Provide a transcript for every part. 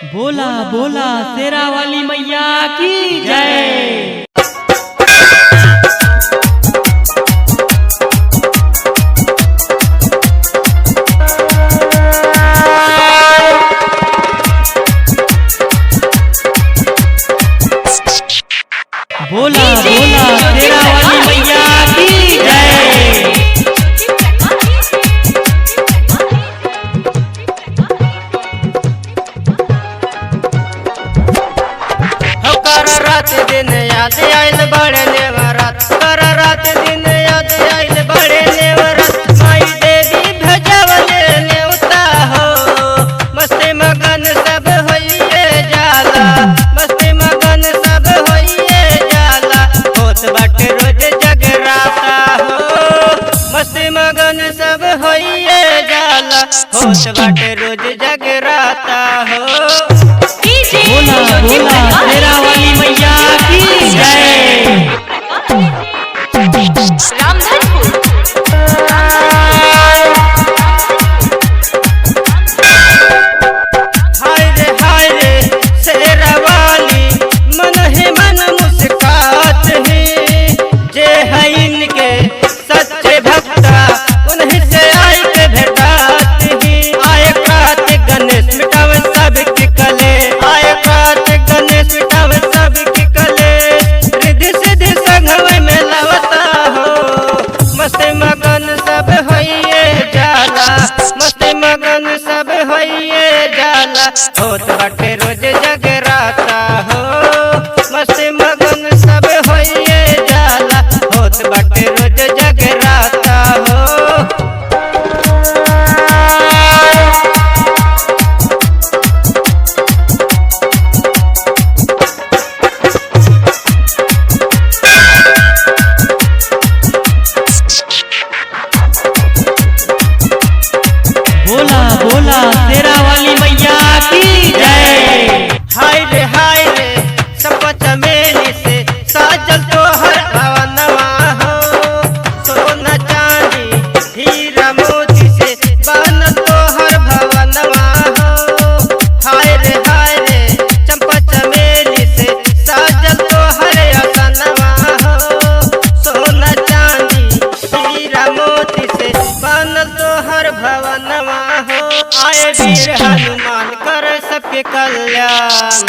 बोला बोला शेरा वाली मैया की जय। बोला बोला शेरा वाली मैया की जय। रात दिन याद आइल बड़े नेवरात, कर रात दिन याद आइल बड़े नेवरात। माई देवी भजवले नेवता हो, मस्ती मगन सब होइए जाला, मस्ती मगन सब होइए जाला। होत बाटे रोज जगराता हो, मस्ती मगन सब होइए जाला, होत बाटे रोज जगराता हो। बोला बोला शेरा वाली मैया की जय। हाय रे शेरा वाली मन ही मन मुस्कात ही, जे है इनके सच्चे भक्ता उन्हीं से आई के भेटात ही। आए कार्तिक गणेश मिटावे सबकी कले, आए कार्तिक गणेश मिटावे सबकी कले। रिद्धि सिद्धि संघवे में लवता हो, मस्ती मगन सब होइए जाला, मस्ती मगन सब होइए जाला। होत बाटे रोज जगराता हो, मस्ती मगन सब होइए जाला, होत बाटे रोज जगराता हो। बोला बोला शेरा वाली मैया की जय। हाय रे सब चमेली से साजल तो हर भवनवा हो, सोना चांदी हीरा मोती से बनल तो हर भवनवा हो। हाय रे चंपा चमेली से साजल तो हर असनवा हो, सोना चांदी हीरा मोती से बनल तो हर भवनवा हो। आए वीर हनुमान कर सबके कल्याण,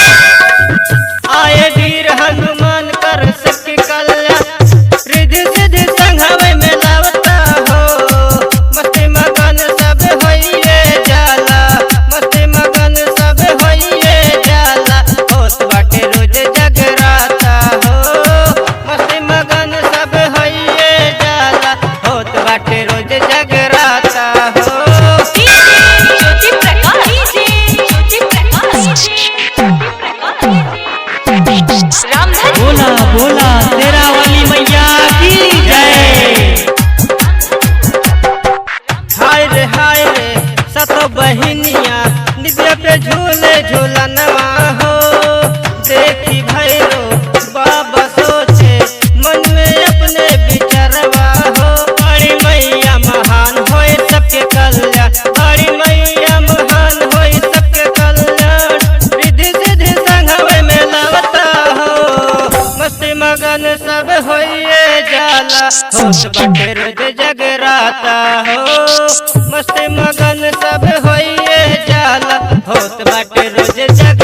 आए वीर हनुमान कर सबके कल्याण। रिद्धि सिद्धि संघवे में लवता हो, मस्ती मगन सब होइए जाला, मस्ती मगन सब होइए जाला। होत बाटे रोज जगराता हो, मस्ती मगन सब होइए जाला, होत बाटे रोज जगराता हो। बोला बोला शेरा वाली मैया की जय। हाय रे सतो बहिनिया निद्रा पे झूले झूलनवा हो। देखी भैरो बाबा सोचे मन में अपने विचारवा हो। बड़ी मैया महान होए सबके कल्याण, बड़ी मैया महान होए सबके कल्याण। रिद्धि सिद्धि संघवे में लवता हो, मस्ती मगन सब होइए जाला, होत बाटे रोज जगराता हो, मस्ती मगन सब होइए जाला, होत बाटे रोज जग